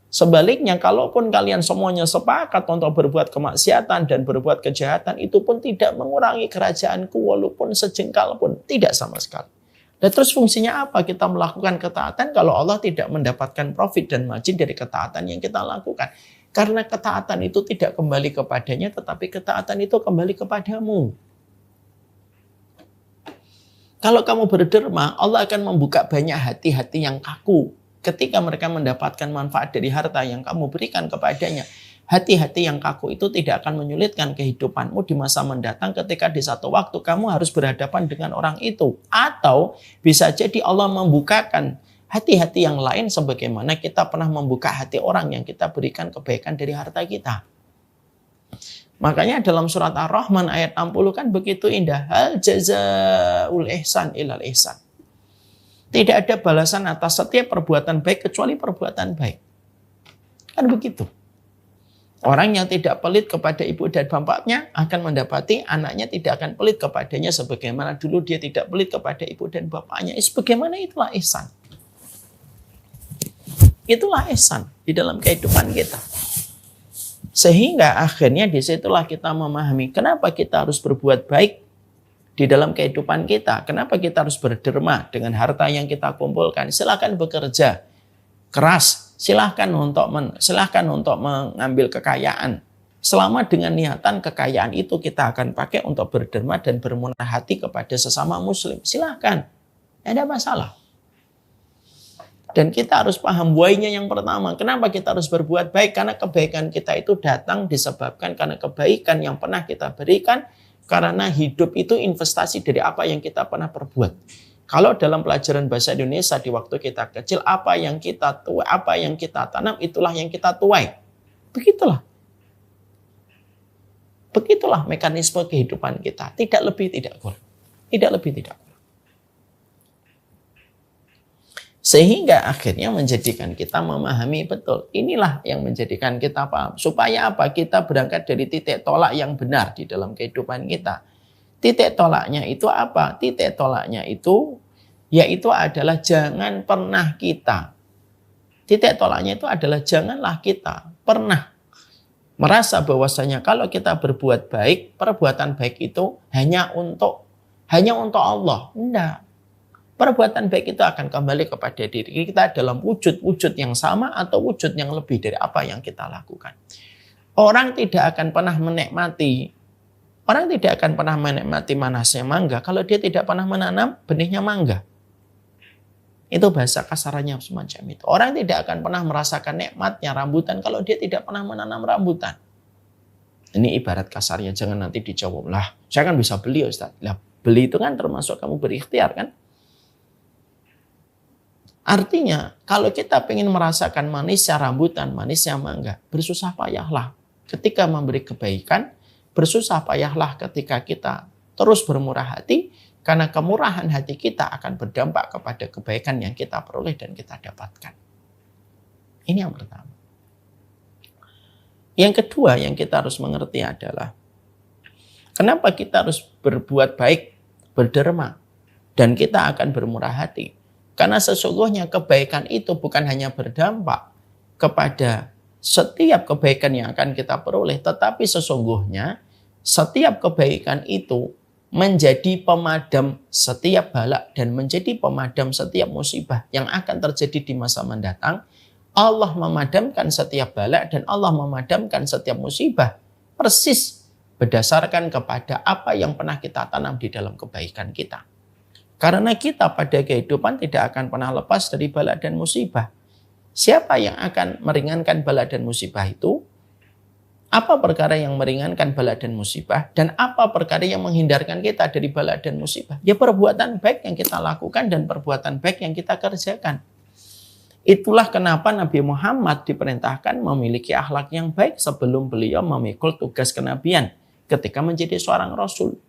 Sebaliknya, kalaupun kalian semuanya sepakat untuk berbuat kemaksiatan dan berbuat kejahatan, itu pun tidak mengurangi kerajaanku walaupun sejengkal pun, tidak sama sekali. Dan terus fungsinya apa kita melakukan ketaatan kalau Allah tidak mendapatkan profit dan margin dari ketaatan yang kita lakukan? Karena ketaatan itu tidak kembali kepadanya, tetapi ketaatan itu kembali kepadamu. Kalau kamu berderma, Allah akan membuka banyak hati-hati yang kaku. Ketika mereka mendapatkan manfaat dari harta yang kamu berikan kepadanya, hati-hati yang kaku itu tidak akan menyulitkan kehidupanmu di masa mendatang ketika di satu waktu kamu harus berhadapan dengan orang itu. Atau bisa jadi Allah membukakan hati-hati yang lain sebagaimana kita pernah membuka hati orang yang kita berikan kebaikan dari harta kita. Makanya dalam surat Ar-Rahman ayat 60 kan begitu indah. Hal jazaul ihsan ilal ihsan. Tidak ada balasan atas setiap perbuatan baik kecuali perbuatan baik. Kan begitu. Orang yang tidak pelit kepada ibu dan bapaknya akan mendapati anaknya tidak akan pelit kepadanya sebagaimana dulu dia tidak pelit kepada ibu dan bapaknya. Sebagaimana itulah ihsan. Itulah ihsan di dalam kehidupan kita. Sehingga akhirnya disitulah kita memahami kenapa kita harus berbuat baik di dalam kehidupan kita. Kenapa kita harus berderma dengan harta yang kita kumpulkan. Silakan bekerja keras silahkan untuk mengambil kekayaan. Selama dengan niatan kekayaan itu kita akan pakai untuk berderma dan bermurah hati kepada sesama muslim. Silahkan. Tidak ada masalah. Dan kita harus paham why-nya yang pertama. Kenapa kita harus berbuat baik? Karena kebaikan kita itu datang disebabkan karena kebaikan yang pernah kita berikan. Karena hidup itu investasi dari apa yang kita pernah perbuat. Kalau dalam pelajaran bahasa Indonesia di waktu kita kecil, apa yang kita tanam, itulah yang kita tuai. Begitulah. Begitulah mekanisme kehidupan kita. Tidak lebih, tidak kurang. Tidak lebih, tidak kurang. Sehingga akhirnya menjadikan kita memahami betul. Inilah yang menjadikan kita paham. Supaya apa? Kita berangkat dari titik tolak yang benar di dalam kehidupan kita. Titik tolaknya itu apa? Titik tolaknya itu yaitu adalah jangan pernah kita. Titik tolaknya itu adalah janganlah kita pernah merasa bahwasanya kalau kita berbuat baik, perbuatan baik itu hanya untuk Allah. Enggak. Perbuatan baik itu akan kembali kepada diri kita dalam wujud-wujud yang sama atau wujud yang lebih dari apa yang kita lakukan. Orang tidak akan pernah menikmati manasnya mangga kalau dia tidak pernah menanam benihnya mangga. Itu bahasa kasarannya semacam itu. Orang tidak akan pernah merasakan nikmatnya rambutan kalau dia tidak pernah menanam rambutan. Ini ibarat kasarnya, jangan nanti dijawab, lah saya kan bisa beli Ustaz. Lah beli itu kan termasuk kamu berikhtiar kan? Artinya, kalau kita ingin merasakan manisnya rambutan, manisnya mangga, bersusah payahlah ketika memberi kebaikan, bersusah payahlah ketika kita terus bermurah hati, karena kemurahan hati kita akan berdampak kepada kebaikan yang kita peroleh dan kita dapatkan. Ini yang pertama. Yang kedua yang kita harus mengerti adalah, kenapa kita harus berbuat baik, berderma, dan kita akan bermurah hati. Karena sesungguhnya kebaikan itu bukan hanya berdampak kepada setiap kebaikan yang akan kita peroleh, tetapi sesungguhnya setiap kebaikan itu menjadi pemadam setiap bala dan menjadi pemadam setiap musibah yang akan terjadi di masa mendatang. Allah memadamkan setiap bala dan Allah memadamkan setiap musibah persis berdasarkan kepada apa yang pernah kita tanam di dalam kebaikan kita. Karena kita pada kehidupan tidak akan pernah lepas dari bala dan musibah. Siapa yang akan meringankan bala dan musibah itu? Apa perkara yang meringankan bala dan musibah? Dan apa perkara yang menghindarkan kita dari bala dan musibah? Ya perbuatan baik yang kita lakukan dan perbuatan baik yang kita kerjakan. Itulah kenapa Nabi Muhammad diperintahkan memiliki akhlak yang baik sebelum beliau memikul tugas kenabian ketika menjadi seorang Rasul.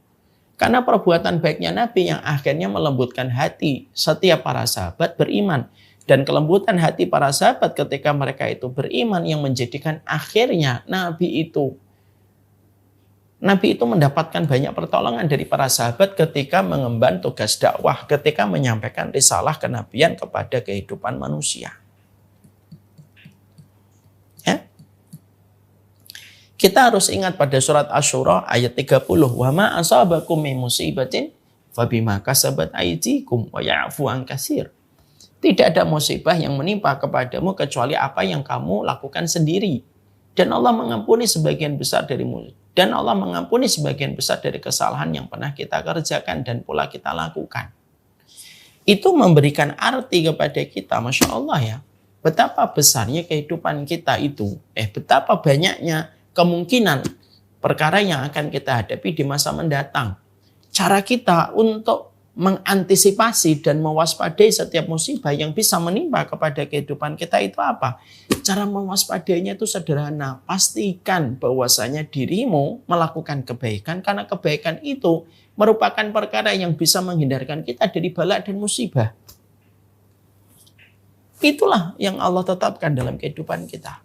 Karena perbuatan baiknya Nabi yang akhirnya melembutkan hati setiap para sahabat beriman. Dan kelembutan hati para sahabat ketika mereka itu beriman yang menjadikan akhirnya Nabi itu mendapatkan banyak pertolongan dari para sahabat ketika mengemban tugas dakwah, ketika menyampaikan risalah kenabian kepada kehidupan manusia. Ya? Kita harus ingat pada surat Asy-Syura ayat 30, "Wa ma asabakum min musibatin fabima kasabat aydikum wa ya'fu an katsir." Tidak ada musibah yang menimpa kepadamu kecuali apa yang kamu lakukan sendiri. Dan Allah mengampuni sebagian besar dari kesalahan yang pernah kita kerjakan dan pula kita lakukan. Itu memberikan arti kepada kita, Masya Allah ya. Betapa besarnya kehidupan kita itu. Betapa banyaknya kemungkinan perkara yang akan kita hadapi di masa mendatang. Cara kita untuk mengantisipasi dan mewaspadai setiap musibah yang bisa menimpa kepada kehidupan kita itu apa? Cara mewaspadainya itu sederhana. Pastikan bahwasanya dirimu melakukan kebaikan karena kebaikan itu merupakan perkara yang bisa menghindarkan kita dari bala dan musibah. Itulah yang Allah tetapkan dalam kehidupan kita.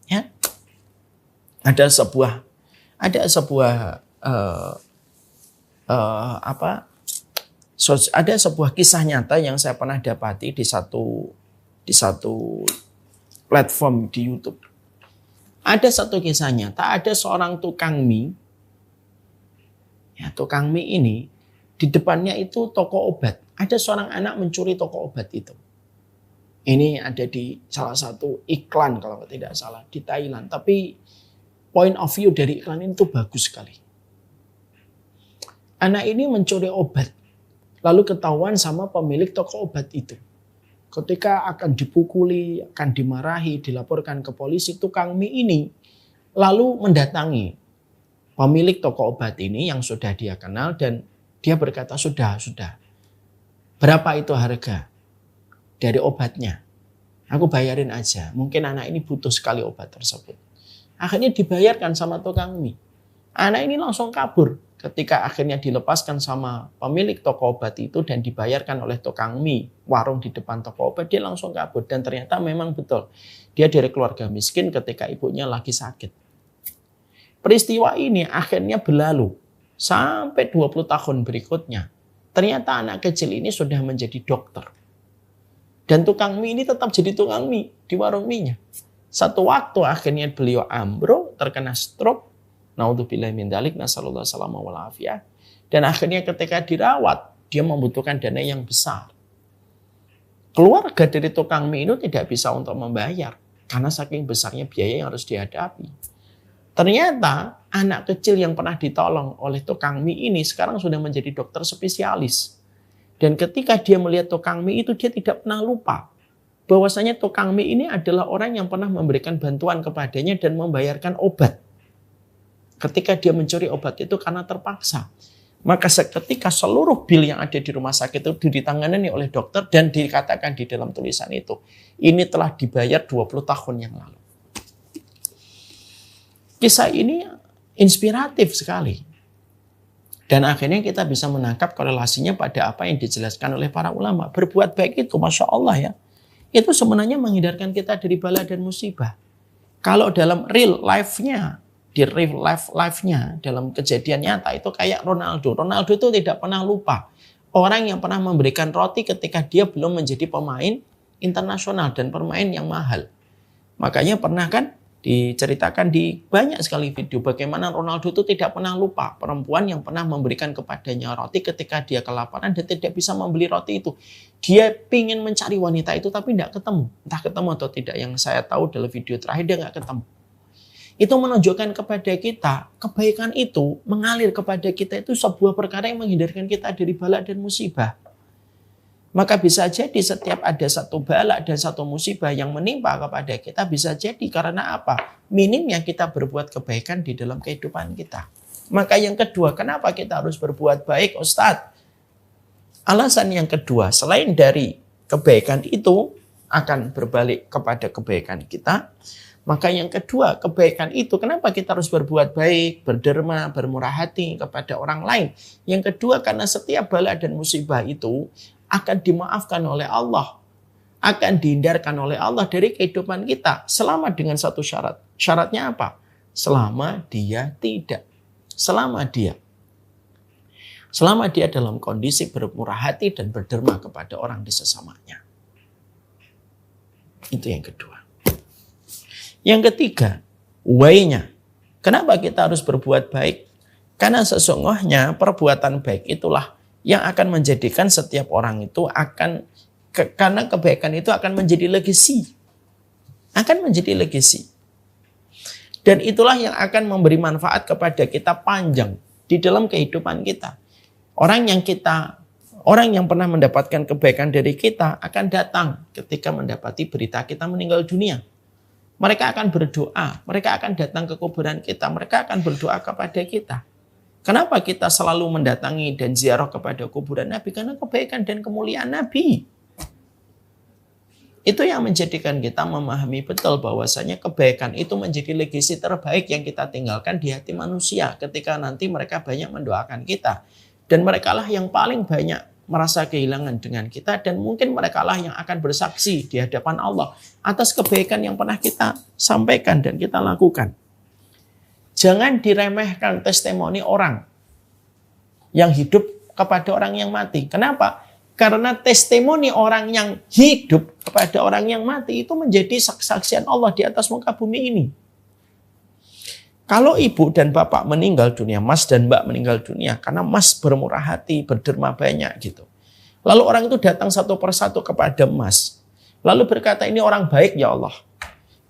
Ya. Ada sebuah kisah nyata yang saya pernah dapati di satu platform di YouTube. Ada satu kisah nyata, ada seorang tukang mie. Ya, tukang mie ini di depannya itu toko obat. Ada seorang anak mencuri toko obat itu. Ini ada di salah satu iklan kalau tidak salah di Thailand. Tapi point of view dari iklan itu bagus sekali. Anak ini mencuri obat. Lalu ketahuan sama pemilik toko obat itu. Ketika akan dipukuli, akan dimarahi, dilaporkan ke polisi, tukang mie ini lalu mendatangi pemilik toko obat ini yang sudah dia kenal dan dia berkata, sudah. Berapa itu harga dari obatnya? Aku bayarin aja. Mungkin anak ini butuh sekali obat tersebut. Akhirnya dibayarkan sama tukang mie. Anak ini langsung kabur. Ketika akhirnya dilepaskan sama pemilik toko obat itu dan dibayarkan oleh tukang mie warung di depan toko obat, dia langsung kabur. Dan ternyata memang betul. Dia dari keluarga miskin ketika ibunya lagi sakit. Peristiwa ini akhirnya berlalu sampai 20 tahun berikutnya. Ternyata anak kecil ini sudah menjadi dokter. Dan tukang mie ini tetap jadi tukang mie di warung mie-nya. Satu waktu akhirnya beliau ambruk, terkena stroke. Naudzubillahi min dzalik, nasallallahu salamah wal afiyah. Dan akhirnya ketika dirawat, dia membutuhkan dana yang besar. Keluarga dari tukang mie itu tidak bisa untuk membayar. Karena saking besarnya biaya yang harus dihadapi. Ternyata anak kecil yang pernah ditolong oleh tukang mie ini sekarang sudah menjadi dokter spesialis. Dan ketika dia melihat tukang mie itu, dia tidak pernah lupa bahwasanya tukang mie ini adalah orang yang pernah memberikan bantuan kepadanya dan membayarkan obat. Ketika dia mencuri obat itu karena terpaksa. Maka seketika seluruh bil yang ada di rumah sakit itu ditangani oleh dokter dan dikatakan di dalam tulisan itu, ini telah dibayar 20 tahun yang lalu. Kisah ini inspiratif sekali. Dan akhirnya kita bisa menangkap korelasinya pada apa yang dijelaskan oleh para ulama. Berbuat baik itu, Masya Allah ya, itu sebenarnya menghindarkan kita dari bala dan musibah. Kalau dalam real life-nya, di real life-nya, dalam kejadian nyata itu kayak Ronaldo. Ronaldo itu tidak pernah lupa orang yang pernah memberikan roti ketika dia belum menjadi pemain internasional dan pemain yang mahal. Makanya pernah kan diceritakan di banyak sekali video bagaimana Ronaldo itu tidak pernah lupa perempuan yang pernah memberikan kepadanya roti ketika dia kelaparan dan tidak bisa membeli roti itu. Dia ingin mencari wanita itu tapi tidak ketemu. Entah ketemu atau tidak. Yang saya tahu dalam video terakhir dia nggak ketemu. Itu menunjukkan kepada kita kebaikan itu mengalir kepada kita itu sebuah perkara yang menghindarkan kita dari bala dan musibah. Maka bisa jadi setiap ada satu bala dan satu musibah yang menimpa kepada kita bisa jadi karena apa? Minimnya kita berbuat kebaikan di dalam kehidupan kita. Maka yang kedua, kenapa kita harus berbuat baik, Ustadz? Alasan yang kedua, selain dari kebaikan itu akan berbalik kepada kebaikan kita, maka yang kedua, kebaikan itu kenapa kita harus berbuat baik, berderma, bermurah hati kepada orang lain? Yang kedua, karena setiap bala dan musibah itu akan dimaafkan oleh Allah, akan dihindarkan oleh Allah dari kehidupan kita selama dengan satu syarat. Syaratnya apa? Selama dia dalam kondisi bermurah hati dan berderma kepada orang di sesamanya. Itu yang kedua. Yang ketiga, why-nya. Kenapa kita harus berbuat baik? Karena sesungguhnya perbuatan baik itulah yang akan menjadikan setiap orang itu karena kebaikan itu akan menjadi legacy. Akan menjadi legacy. Dan itulah yang akan memberi manfaat kepada kita panjang di dalam kehidupan kita. Orang yang pernah mendapatkan kebaikan dari kita akan datang ketika mendapati berita kita meninggal dunia. Mereka akan berdoa, mereka akan datang ke kuburan kita, mereka akan berdoa kepada kita. Kenapa kita selalu mendatangi dan ziarah kepada kuburan Nabi? Karena kebaikan dan kemuliaan Nabi. Itu yang menjadikan kita memahami betul bahwasanya kebaikan itu menjadi legasi terbaik yang kita tinggalkan di hati manusia ketika nanti mereka banyak mendoakan kita. Dan merekalah yang paling banyak merasa kehilangan dengan kita dan mungkin merekalah yang akan bersaksi di hadapan Allah atas kebaikan yang pernah kita sampaikan dan kita lakukan. Jangan diremehkan testimoni orang yang hidup kepada orang yang mati. Kenapa? Karena testimoni orang yang hidup kepada orang yang mati itu menjadi saksian Allah di atas muka bumi ini. Kalau ibu dan bapak meninggal dunia, mas dan mbak meninggal dunia, karena mas bermurah hati, berderma banyak gitu. Lalu orang itu datang satu persatu kepada mas. lalu berkata ini orang baik ya Allah.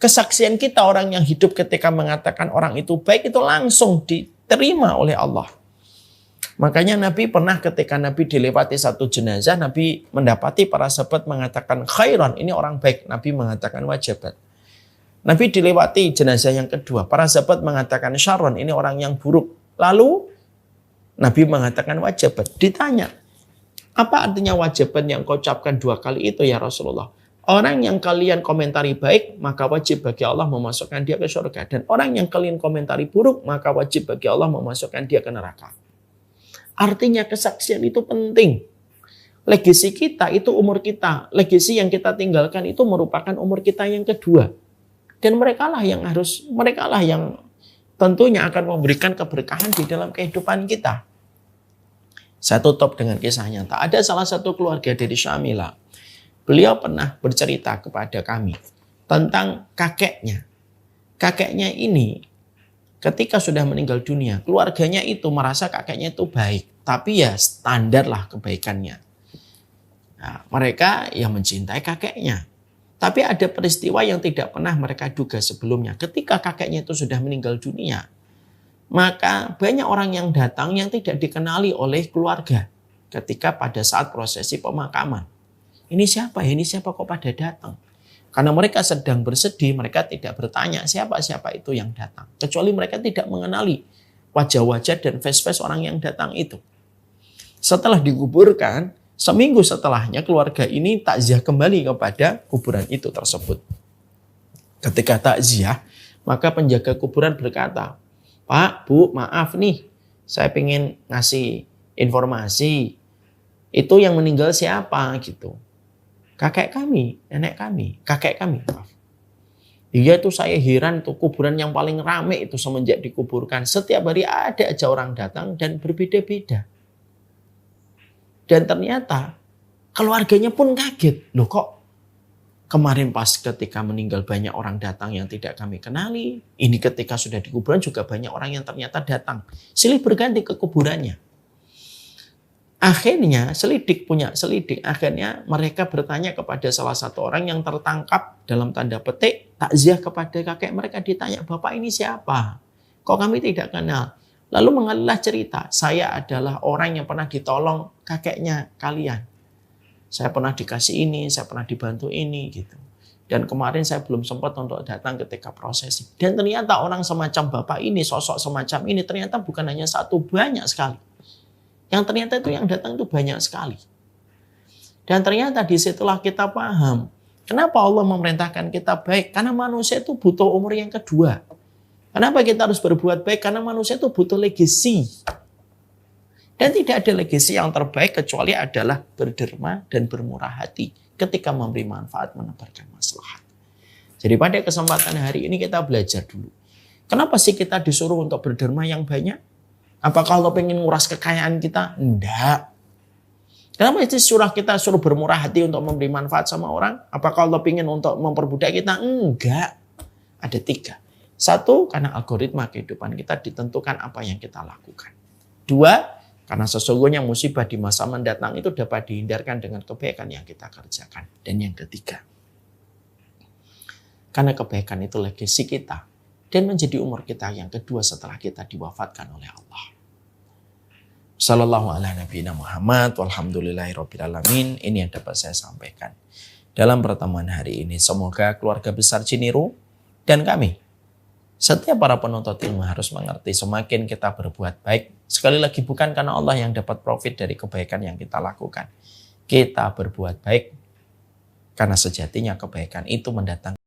Kesaksian kita orang yang hidup ketika mengatakan orang itu baik itu langsung diterima oleh Allah. Makanya Nabi pernah ketika Nabi dilewati satu jenazah, Nabi mendapati para sahabat mengatakan khairan, ini orang baik. Nabi mengatakan wajabat. Nabi dilewati jenazah yang kedua, para sahabat mengatakan syarron, ini orang yang buruk. Lalu Nabi mengatakan wajabat. Ditanya, apa artinya wajabat yang kau ucapkan 2 kali itu ya Rasulullah? Orang yang kalian komentari baik, maka wajib bagi Allah memasukkan dia ke surga. Dan orang yang kalian komentari buruk, maka wajib bagi Allah memasukkan dia ke neraka. Artinya kesaksian itu penting. Legasi kita itu umur kita. Legasi yang kita tinggalkan itu merupakan umur kita yang kedua. Dan merekalah yang tentunya akan memberikan keberkahan di dalam kehidupan kita. Saya tutup dengan kisah nyata. Ada salah satu keluarga dari Syamila. Beliau pernah bercerita kepada kami tentang kakeknya. Kakeknya ini ketika sudah meninggal dunia, keluarganya itu merasa kakeknya itu baik. Tapi ya standar lah kebaikannya. Nah, mereka yang mencintai kakeknya. Tapi ada peristiwa yang tidak pernah mereka duga sebelumnya. Ketika kakeknya itu sudah meninggal dunia, maka banyak orang yang datang yang tidak dikenali oleh keluarga. Ketika pada saat prosesi pemakaman. Ini siapa ya? Ini siapa kok pada datang? Karena mereka sedang bersedih, mereka tidak bertanya siapa-siapa itu yang datang. Kecuali mereka tidak mengenali wajah-wajah dan face-face orang yang datang itu. Setelah dikuburkan, seminggu setelahnya keluarga ini takziah kembali kepada kuburan itu tersebut. Ketika takziah, maka penjaga kuburan berkata, Pak, Bu, maaf nih, saya pengen ngasih informasi. Itu yang meninggal siapa gitu. Kakek kami, nenek kami, kakek kami. Maaf. Iya itu saya heran tuh kuburan yang paling rame itu semenjak dikuburkan. Setiap hari ada aja orang datang dan berbeda-beda. Dan ternyata keluarganya pun kaget. Loh kok kemarin pas ketika meninggal banyak orang datang yang tidak kami kenali. Ini ketika sudah di kuburan juga banyak orang yang ternyata datang. Silih berganti ke kuburannya. Akhirnya selidik. Akhirnya mereka bertanya kepada salah satu orang yang tertangkap dalam tanda petik takziah kepada kakek mereka. Ditanya, Bapak ini siapa? Kok kami tidak kenal? Lalu mengalirlah cerita, saya adalah orang yang pernah ditolong kakeknya kalian. Saya pernah dikasih ini, saya pernah dibantu ini gitu. Dan kemarin saya belum sempat untuk datang ketika prosesi. Dan ternyata orang semacam Bapak ini, sosok semacam ini ternyata bukan hanya satu, banyak sekali. Yang ternyata itu yang datang itu banyak sekali. Dan ternyata disitulah kita paham. Kenapa Allah memerintahkan kita baik? Karena manusia itu butuh umur yang kedua. Kenapa kita harus berbuat baik? Karena manusia itu butuh legasi. Dan tidak ada legasi yang terbaik kecuali adalah berderma dan bermurah hati. Ketika memberi manfaat, menebarkan maslahat. Jadi pada kesempatan hari ini kita belajar dulu. Kenapa sih kita disuruh untuk berderma yang banyak? Apakah Allah pengen nguras kekayaan kita? Enggak. Kenapa itu kita suruh bermurah hati untuk memberi manfaat sama orang? Apakah Allah pengen untuk memperbudak kita? Enggak. Ada 3. 1, karena algoritma kehidupan kita ditentukan apa yang kita lakukan. 2, karena sesungguhnya musibah di masa mendatang itu dapat dihindarkan dengan kebaikan yang kita kerjakan. Dan yang ketiga, karena kebaikan itu legasi kita dan menjadi umur kita yang kedua setelah kita diwafatkan oleh Allah. Sallallahu ala nabiyina Muhammad walhamdulillahirabbil alamin. Ini yang dapat saya sampaikan dalam pertemuan hari ini. Semoga keluarga besar Ciniru dan kami, setiap para penuntut ilmu harus mengerti semakin kita berbuat baik, sekali lagi bukan karena Allah yang dapat profit dari kebaikan yang kita lakukan. Kita berbuat baik karena sejatinya kebaikan itu mendatangkan